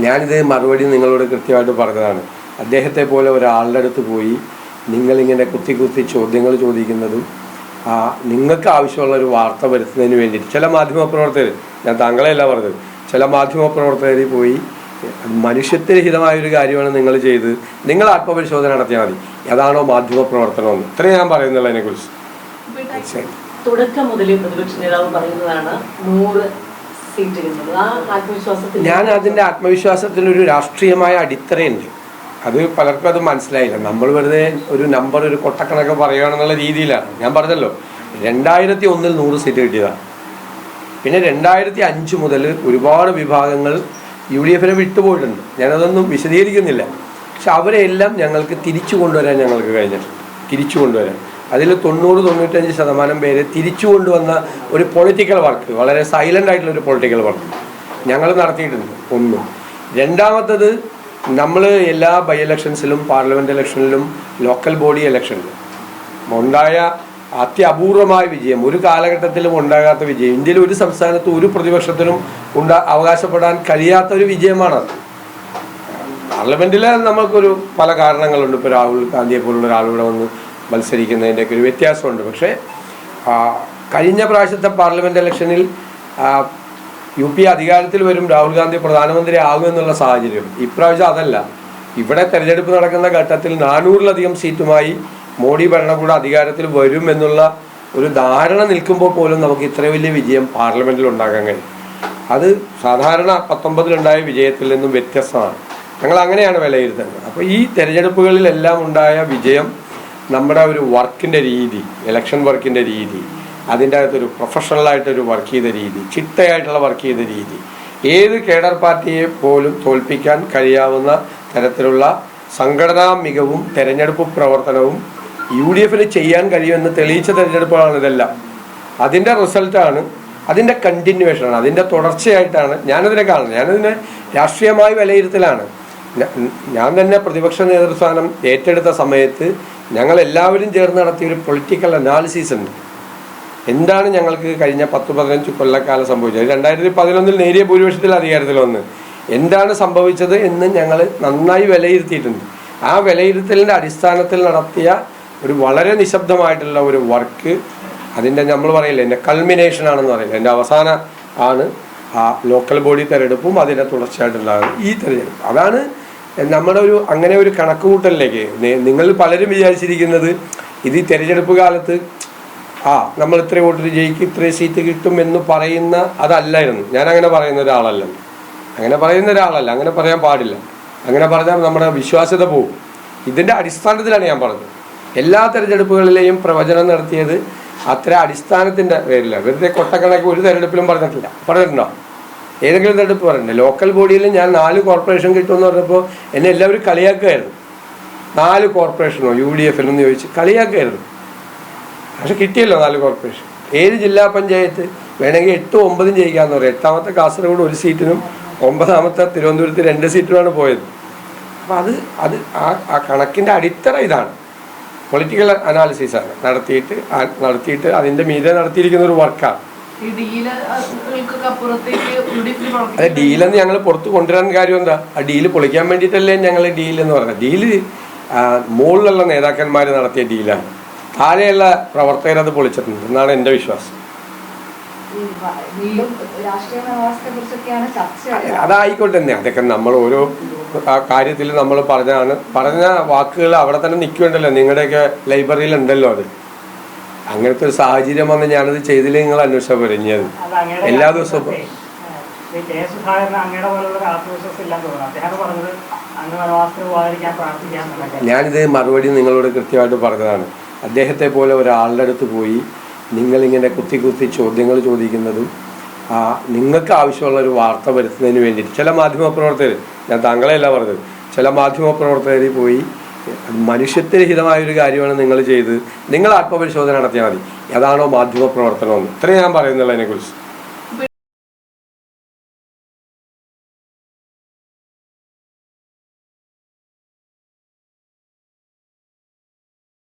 ഞാനിത് മറുപടി നിങ്ങളോട് കൃത്യമായിട്ട് പറഞ്ഞതാണ്. അദ്ദേഹത്തെ പോലെ ഒരാളുടെ അടുത്ത് പോയി നിങ്ങളിങ്ങനെ കുത്തി ചോദ്യങ്ങൾ ചോദിക്കുന്നതും നിങ്ങൾക്ക് ആവശ്യമുള്ള ഒരു വാർത്ത വരുത്തുന്നതിന് വേണ്ടിയിട്ട് ചില മാധ്യമപ്രവർത്തകർ, ഞാൻ താങ്കളെയല്ല പറഞ്ഞത്, ചില മാധ്യമപ്രവർത്തകർ പോയി മനുഷ്യത്വരഹിതമായൊരു കാര്യമാണ് നിങ്ങൾ ചെയ്ത് നിങ്ങൾ ആത്മപരിശോധന നടത്തിയാൽ മതി. അതാണോ മാധ്യമപ്രവർത്തനമെന്ന് ഇത്രയും ഞാൻ പറയുന്നുള്ളൂ അതിനെക്കുറിച്ച്. തുടക്കം മുതലേ പ്രതിപക്ഷ നേതാവ് പറയുന്നതാണ് 100 സീറ്റ് കിട്ടുന്നത്. ആ ആത്മവിശ്വാസത്തിൽ ഞാൻ അതിൻ്റെ ആത്മവിശ്വാസത്തിനൊരു രാഷ്ട്രീയമായ അടിത്തറയുണ്ട്. അത് പലർക്കും അത് മനസ്സിലായില്ല. നമ്മൾ വെറുതെ ഒരു നമ്പർ, ഒരു കൊട്ടക്കണക്ക് പറയുകയാണെന്നുള്ള രീതിയിലാണ്. ഞാൻ പറഞ്ഞല്ലോ 2001 100 സീറ്റ് കിട്ടിയതാണ്. പിന്നെ 2005 മുതൽ ഒരുപാട് വിഭാഗങ്ങൾ UDF-നെ വിട്ടുപോയിട്ടുണ്ട്. ഞാനതൊന്നും വിശദീകരിക്കുന്നില്ല. പക്ഷെ അവരെല്ലാം ഞങ്ങൾക്ക് തിരിച്ചു കൊണ്ടുവരാൻ ഞങ്ങൾക്ക് കഴിഞ്ഞിട്ടുണ്ട്. തിരിച്ചു കൊണ്ടുവരാൻ അതിൽ 90-95% പേരെ തിരിച്ചു കൊണ്ടുവന്ന ഒരു പൊളിറ്റിക്കൽ വർക്ക്, വളരെ സൈലൻ്റ് ആയിട്ടുള്ളൊരു പൊളിറ്റിക്കൽ വർക്ക് ഞങ്ങൾ നടത്തിയിട്ടുണ്ട്. ഒന്ന്. രണ്ടാമത്തത്, നമ്മൾ എല്ലാ ബൈ ഇലക്ഷൻസിലും പാർലമെൻറ്റ് ഇലക്ഷനിലും ലോക്കൽ ബോഡി ഇലക്ഷനിലും ഉണ്ടായ അത്യപൂർവമായ വിജയം, ഒരു കാലഘട്ടത്തിലും ഉണ്ടാകാത്ത വിജയം, ഇന്ത്യയിൽ ഒരു സംസ്ഥാനത്ത് ഒരു പ്രതിപക്ഷത്തിനും അവകാശപ്പെടാൻ കഴിയാത്ത ഒരു വിജയമാണ്. പാർലമെൻറ്റിൽ നമുക്കൊരു പല കാരണങ്ങളുണ്ട്. ഇപ്പോൾ രാഹുൽ ഗാന്ധിയെ പോലുള്ള ഒരാളിവിടെ വന്ന് മത്സരിക്കുന്നതിൻ്റെയൊക്കെ ഒരു വ്യത്യാസമുണ്ട്. പക്ഷേ കഴിഞ്ഞ പ്രാവശ്യത്തെ പാർലമെൻറ്റ് ഇലക്ഷനിൽ UP അധികാരത്തിൽ വരും, രാഹുൽ ഗാന്ധി പ്രധാനമന്ത്രി ആകുമെന്നുള്ള സാഹചര്യം. ഇപ്രാവശ്യം അതല്ല. ഇവിടെ തെരഞ്ഞെടുപ്പ് നടക്കുന്ന ഘട്ടത്തിൽ 400-ലധികം സീറ്റുമായി മോഡി ഭരണകൂടം അധികാരത്തിൽ വരും എന്നുള്ള ഒരു ധാരണ നിൽക്കുമ്പോൾ പോലും നമുക്ക് ഇത്ര വലിയ വിജയം പാർലമെൻറ്റിൽ ഉണ്ടാക്കാൻ കഴിയും. അത് സാധാരണ 19-ലുണ്ടായ വിജയത്തിൽ നിന്നും വ്യത്യസ്തമാണ്. ഞങ്ങൾ അങ്ങനെയാണ് വിലയിരുത്തുന്നത്. അപ്പോൾ ഈ തെരഞ്ഞെടുപ്പുകളിലെല്ലാം ഉണ്ടായ വിജയം നമ്മുടെ ഒരു വർക്കിൻ്റെ രീതി, ഇലക്ഷൻ വർക്കിൻ്റെ രീതി, അതിൻ്റെ അകത്തൊരു പ്രൊഫഷണലായിട്ടൊരു വർക്ക് ചെയ്ത രീതി, ചിട്ടയായിട്ടുള്ള വർക്ക് ചെയ്ത രീതി, ഏത് കേഡർ പാർട്ടിയെ പോലും തോൽപ്പിക്കാൻ കഴിയാവുന്ന തരത്തിലുള്ള സംഘടനാ മികവും തെരഞ്ഞെടുപ്പ് പ്രവർത്തനവും UDF-ന് ചെയ്യാൻ കഴിയുമെന്ന് തെളിയിച്ച തെരഞ്ഞെടുപ്പുകളാണ് ഇതെല്ലാം. അതിൻ്റെ റിസൾട്ടാണ്, അതിൻ്റെ കണ്ടിന്യൂവേഷനാണ്, അതിൻ്റെ തുടർച്ചയായിട്ടാണ് ഞാനതിനെ കാണുന്നത്. ഞാനതിനെ രാഷ്ട്രീയമായി വിലയിരുത്തലാണ്. ഞാൻ തന്നെ പ്രതിപക്ഷ നേതൃസ്ഥാനം ഏറ്റെടുത്ത സമയത്ത് ഞങ്ങളെല്ലാവരും ചേർന്ന് നടത്തിയൊരു പൊളിറ്റിക്കൽ അനാലിസിസ് ഉണ്ട്. എന്താണ് ഞങ്ങൾക്ക് കഴിഞ്ഞ 10-15 കൊല്ലക്കാലം സംഭവിച്ചത്? 2011 നേരിയ ഭൂരിപക്ഷത്തിൽ അധികാരത്തിൽ വന്ന് എന്താണ് സംഭവിച്ചത് എന്ന് ഞങ്ങൾ നന്നായി വിലയിരുത്തിയിട്ടുണ്ട്. ആ വിലയിരുത്തലിൻ്റെ അടിസ്ഥാനത്തിൽ നടത്തിയ ഒരു വളരെ നിശബ്ദമായിട്ടുള്ള ഒരു വർക്ക്, അതിൻ്റെ നമ്മൾ പറയില്ല, എൻ്റെ കൾമിനേഷനാണെന്ന് പറയില്ല, എൻ്റെ അവസാന ആണ് ആ ലോക്കൽ ബോഡി തെരഞ്ഞെടുപ്പും അതിൻ്റെ തുടർച്ചയായിട്ടുണ്ടാകും ഈ തെരഞ്ഞെടുപ്പ്. അതാണ് നമ്മുടെ ഒരു അങ്ങനെ ഒരു കണക്കുകൂട്ടലിലേക്ക് നിങ്ങൾ പലരും വിചാരിച്ചിരിക്കുന്നത് ഇത് ഈ തെരഞ്ഞെടുപ്പ് കാലത്ത് നമ്മൾ ഇത്ര വോട്ടിന് ജയിക്കും, ഇത്രയും സീറ്റ് കിട്ടും എന്ന് പറയുന്ന അതല്ലായിരുന്നു. ഞാൻ അങ്ങനെ പറയുന്ന ഒരാളല്ല, അങ്ങനെ പറയാൻ പാടില്ല. അങ്ങനെ പറഞ്ഞാൽ നമ്മുടെ വിശ്വാസ്യത പോകും. ഇതിൻ്റെ അടിസ്ഥാനത്തിലാണ് ഞാൻ പറഞ്ഞത്. എല്ലാ തെരഞ്ഞെടുപ്പുകളിലെയും പ്രവചനം നടത്തിയത് അത്ര അടിസ്ഥാനത്തിൻ്റെ പേരില്ല. വെറുതെ കൊട്ടക്കണക്ക് ഒരു തെരഞ്ഞെടുപ്പിലും പറഞ്ഞിട്ടുണ്ടോ? ഏതെങ്കിലും തെരഞ്ഞെടുപ്പ് പറഞ്ഞിട്ടുണ്ട്? ലോക്കൽ ബോഡിയിൽ ഞാൻ 4 കോർപ്പറേഷൻ കിട്ടുമെന്ന് പറഞ്ഞപ്പോൾ എന്നെ എല്ലാവരും കളിയാക്കുകയായിരുന്നു. 4 കോർപ്പറേഷനോ UDF-നെന്ന് ചോദിച്ച് കളിയാക്കുകയായിരുന്നു. പക്ഷെ കിട്ടിയല്ലോ 4 കോർപ്പറേഷൻ. 7 ജില്ലാ പഞ്ചായത്ത് വേണമെങ്കിൽ 8-9 ജയിക്കാമെന്ന് പറയും. 8ാമത്തെ കാസർഗോഡ് 1 സീറ്റിനും 9ാമത്തെ തിരുവനന്തപുരത്ത് 2 സീറ്റിനുമാണ് പോയത്. അപ്പോൾ അത് ആ കണക്കിൻ്റെ അടിത്തറ ഇതാണ്. പൊളിറ്റിക്കൽ അനാലിസിസാണ് നടത്തിയിട്ട് അതിൻ്റെ മീതെ നടത്തിയിരിക്കുന്ന ഒരു വർക്കാണ്. അതെ, ഡീലെന്ന് ഞങ്ങൾ പുറത്ത് കൊണ്ടുവരാൻ കാര്യം എന്താ? ആ ഡീല് പൊളിക്കാൻ വേണ്ടിയിട്ടല്ലേ ഞങ്ങൾ ഡീലെന്ന് പറഞ്ഞത്. ഡീല് മുകളിലുള്ള നേതാക്കന്മാർ നടത്തിയ ഡീലാണ്. താഴെയുള്ള പ്രവർത്തകരത് പൊളിച്ചിട്ടുണ്ട് എന്നാണ് എൻ്റെ വിശ്വാസം. അതായിക്കോട്ടെ തന്നെ, അതൊക്കെ നമ്മൾ ഓരോ കാര്യത്തിൽ നമ്മൾ പറഞ്ഞ വാക്കുകൾ അവിടെ തന്നെ നിൽക്കുന്നുണ്ടല്ലോ. നിങ്ങളുടെയൊക്കെ ലൈബ്രറിയിൽ ഉണ്ടല്ലോ അത്. അങ്ങനത്തെ ഒരു സാഹചര്യം വന്ന് ഞാനത് ചെയ്തില്ല, നിങ്ങൾ അന്വേഷിച്ചാൽ പറഞ്ഞത് എല്ലാ ദിവസവും. ഞാനിത് മറുപടി നിങ്ങളോട് കൃത്യമായിട്ട് പറഞ്ഞതാണ്. അദ്ദേഹത്തെ പോലെ ഒരാളുടെ അടുത്ത് പോയി നിങ്ങളിങ്ങനെ കുത്തി ചോദ്യങ്ങൾ ചോദിക്കുന്നതും നിങ്ങൾക്ക് ആവശ്യമുള്ള ഒരു വാർത്ത വരുത്തുന്നതിന് വേണ്ടിയിട്ട് ചില മാധ്യമപ്രവർത്തകർ, ഞാൻ താങ്കളെയല്ല പറഞ്ഞത്, ചില മാധ്യമപ്രവർത്തകർ പോയി മനുഷ്യത്വരഹിതമായൊരു കാര്യമാണ് നിങ്ങൾ ചെയ്ത് നിങ്ങൾ ആത്മപരിശോധന നടത്തിയാൽ മതി. അതാണോ മാധ്യമപ്രവർത്തനമെന്ന് ഇത്രയും ഞാൻ പറയുന്നുള്ളൂ അതിനെക്കുറിച്ച്.